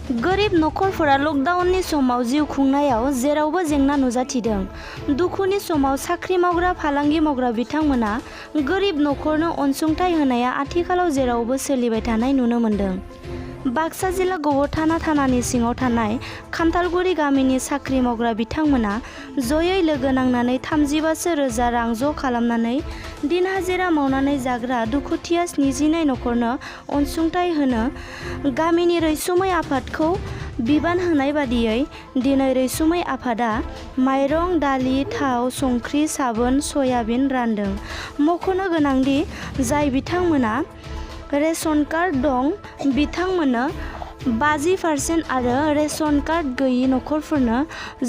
गोरिब नखरफोरा लकडाउननि समाव जिउ खुंनायाव जेरावबो जेंना नुजाथिदों। दुखुनि समाव साख्रि मावग्रा फालांगि मावग्रा बिथांमोना गोरिब नखरनो अनसुंथाइ होनाया आथिखालाव जेरावबो सोलिबाय थानाय नुनो मोन्दों। बाक्सा जिल्ला गब'थाना थानानि सिङाव थानाय खान्थालगुरि गामिनि साख्रि मावग्रा बिथांमोना जयै लोगो नांनानै 35 रोजा रां ज' खालामनानै दिन हाजिरा मावनानै जाग्रा दुखुथिया 72 नखरनो अनसुंथाइ होनो गामिनि रैसुमै आफादखौ बिबान होनाय बादियै दिनै रैसुमै आफादा माइरं, दालि, थाव, संख्रि, साबोन, सयाबिन रानदों। मख'नो गोनांदि जाय बिथांमोना रेशन कार्ड दं बिथांमोननो 50% आरो रेशन कार्ड गैयि नखरफोरनो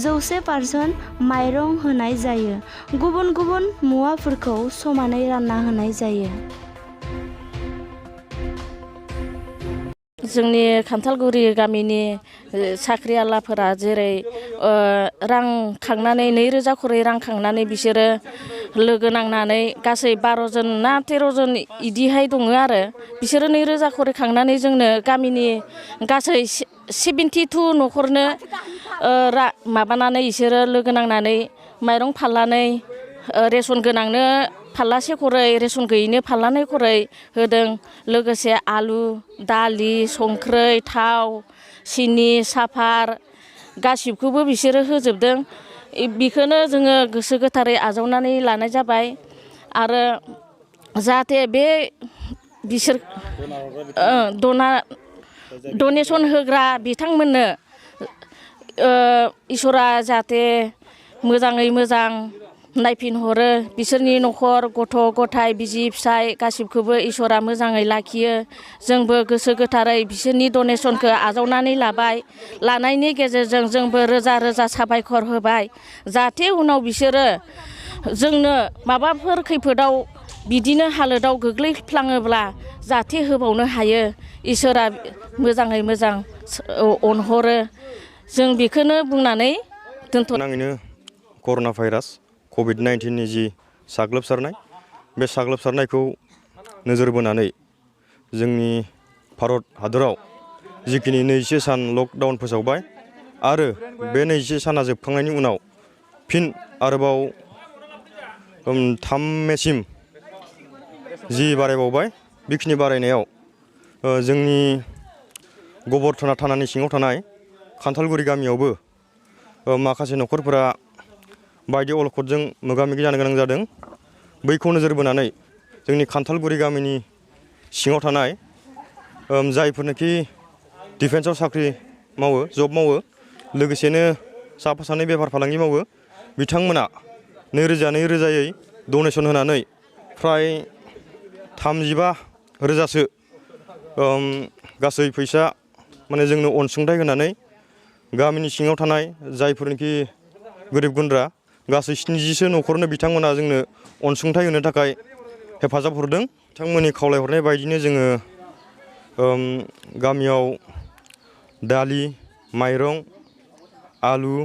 100% माइरं होनाय जायो। गुबुन गुबुन मुवाफोरखौ समानै रानना होनाय जायो। जोंनि खान्थालगुरि गामिनि साख्रिआवलाफोरा जेरै रां खांनानै 2,000 खरै रां खांनानै बिसोरो लोगो नांनानै गासै 12 जन ना 13 जन इदिहाय दङ आरो बिसोरो 2,000 खरै खांनानै जोंनो गामिनि गासै 72 नखरनो माबानानै बिसोरो लोगो नांनानै माइरं फाल्लानै रेशन गोनांनो फाल्लासे खरै रेशन गैयिनो फाल्लानै खरै होदों। लोगोसे आलु, दालि, संख्रै, थाव, सिनि, साफार गासिबखौबो बिसोरो होजोबदों। बेखौनो जोङो गोसो गोथारै आजावनानै लानाय जाबाय आरो जाहाथे बे बिसोर डनेसन होग्रा बिथांमोननो इसोरा जाहाथे मोजाङै मोजां नायफिनहरो, बिसोरनि नखर गथ' गथाय बिसि फिसाय गासिबखौबो इसोरा मोजाङै लाखियो। जोंबो गोसो गोथारै बिसोरनि डनेसनखौ आजावनानै लाबाय। लानायनि गेजेरजों जोंबो रोजा रोजा साबायखर होबाय। जाहाथे उनाव बिसोरो जोंनो माबाफोर खैफोदाव बिदिनो हालोदाव गोग्लैफ्लाङोब्ला जाहाथे होबावनो हायो। इसोरा मोजाङै मोजां अनहरो। जों बेखौनो बुंनानै नाङैनो कर'ना भाइरास कभिड-19नि जि साग्लोबसारनाय बे साग्लोबसारनायखौ नोजोर बोनानै जोंनि भारत हादराव जिखिनि 21 सान लकडाउन फोसावबाय आरो बे 21 साना जोबखांनायनि उनाव फिन आरोबाव 3 मेसिम जि बारायबावबाय। बेखिनि बारायनायाव जोंनि गब'थाना थानानि सिङाव थानाय खान्थालगुरि गामियावबो माखासे नखरफोरा बायदि अलखदजों मोगा मोगि जानो गोनां जादों। बैखौ नोजोर बोनानै जोंनि खान्थालगुरि गामिनि सिङाव थानाय जायफोरनोखि डिफेन्सआव साख्रि मावो, जब मावो, लोगोसेनो साफा सानै बेफार फालांगि मावो, बिथांमोना 2,000-2,000यै डनेसन होनानै फ्राय 35 रोजासो गासै फैसा माने जोंनो अनसुंथाइ होनानै गामिनि सिङाव थानाय जायफोरनोखि गोरिब गुन्द्रा गासै 70 नखरनो बिथांमोना जोंनो अनसुंथाइ होनो थाखाय हेफाजाब हरदों। बिथांमोननि खावलायहरनाय बायदिनो जोङो गामियाव दालि, माइरं, आलु,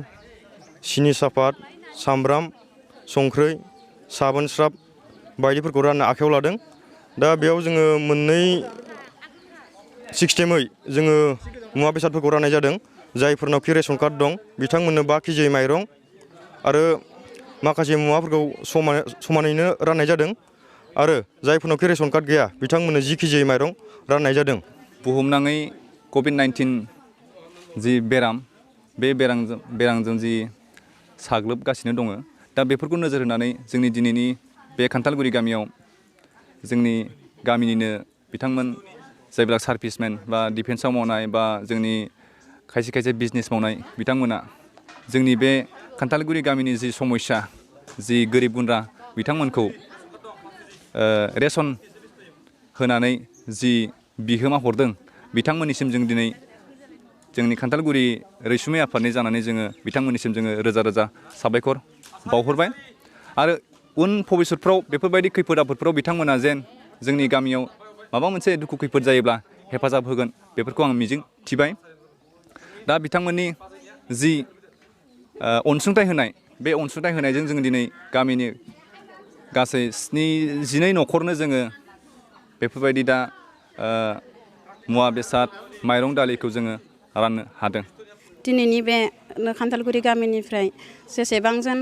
सिनि सापात, सामब्राम, संख्रै, साबोन स्राब बायदिफोरखौ राननो आखायाव लादों। दा बेयाव जोङो मोननै सिस्टेमै जोङो मुवा बेसादफोरखौ राननाय जादों। जायफोरनावखि रेशन कार्ड दं बिथांमोननो 5 केजि माइरं आरो माखासे मुवाफोरखौ समानैनो राननाय जादों आरो जायफोरनावखि रेशन कार्ड गैया बिथांमोननो 10 केजि माइरं राननाय जादों। बुहुमनाङै कभिड-19 जि बेराम बे बेरामजों जि साग्लोबगासिनो दङ। दा बेफोरखौ नोजोर होनानै जोंनि दिनैनि बे खान्थालगुरि गामियाव जोंनि गामिनिनो बिथांमोन जायब्ला सार्भिसमेन बा डिफेन्सआव मावनाय बा जोंनि खायसे बिजनेस मावनाय बिथांमोना जोंनि बे खान्थालगुरि गामिनि जि समस्या जि गोरिब गुन्द्रा बिथांमोनखौ रेशन होनानै जि बिहोमा हरदों बिथांमोननिसिम जों दिनै जोंनि खान्थालगुरि रैसुमै आफादनि जानानै जोङो बिथांमोननिसिम जोङो रोजा रोजा साबायखर बावहरबाय आरो उन भबिष्यतफ्राव बेफोरबायदि खैफोद आफोदफ्राव बिथांमोना जेन जोंनि गामियाव माबा मोनसे दुखु खैफोद जायोब्ला हेफाजाब होगोन बेफोरखौ आं मिजिं थिबाय। दा बिथांमोननि जि अनसुंथाइ होनाय बे अनसुंथाइ होनायजों जों दिनै गामिनि गासै 72 नखरनो जोङो बेफोरबायदि दा मुवा बेसाद माइरं दालिखौ जोङो राननो हादों। दिनैनि बे खान्थालगुरि गामिनिफ्राय जेसेबांजोन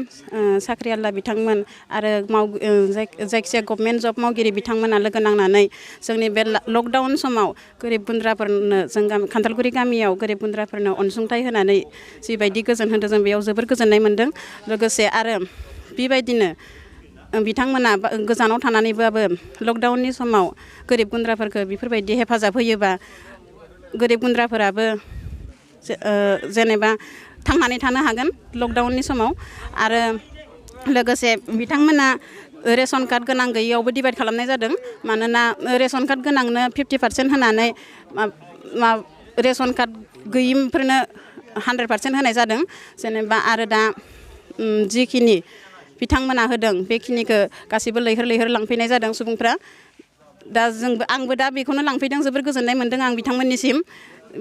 साख्रिआवला बिथांमोन आरो जायखिजाया गभर्नमेन्ट जब मावगिरि बिथांमोना लोगो नांनानै जोंनि बे लकडाउन समाव गोरिब गुन्द्राफोरनो जों खान्थालगुरि गामियाव गोरिब गुन्द्राफोरनो अनसुंथाइ होनानै जिबायदि गोजोन होदों जों बेयाव जोबोर गोजोननाय मोन्दों। लोगोसे आरो बेबायदिनो बिथांमोना गोजानाव थानानैबाबो लकडाउननि समाव गोरिब गुन्द्राफोरखौ बेफोरबायदि हेफाजाब होयोबा गोरिब गुन्द्राफोराबो जेनेबा थांनानै थानो हागोन लकडाउननि समाव। आरो लोगोसे बिथांमोना रेशन कार्ड गोनां गैयैयावबो डिभाइड खालामनाय जादों। मानोना रेशन कार्ड गोनांनो 50% होनानै रेशन कार्ड गैयिफोरनो 100% होनाय जादों। जेनेबा आरो दा जिखिनि बिथांमोना होदों बेखिनिखौ गासिबो लैहोर लैहोर लांफैनाय जादों सुबुंफ्रा। दा आंबो दा बेखौनो लांफैदों। जोबोर गोजोननाय मोन्दों आं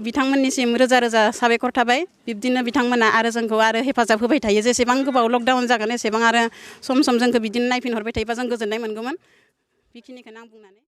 बिथांमोननिसिम रोजा रोजा साबायखर थाबाय। बिब्दिनो बिथांमोना आरो जोंखौ आरो हेफाजाब होबाय थायो। जेसेबां गोबाव लकडाउन जागोन एसेबां आरो सम जोंखौ बिदिनो नायफिनहरबाय थायोबा जों गोजोननाय मोनगौमोन। बेखिनिखौनो आं बुंनानै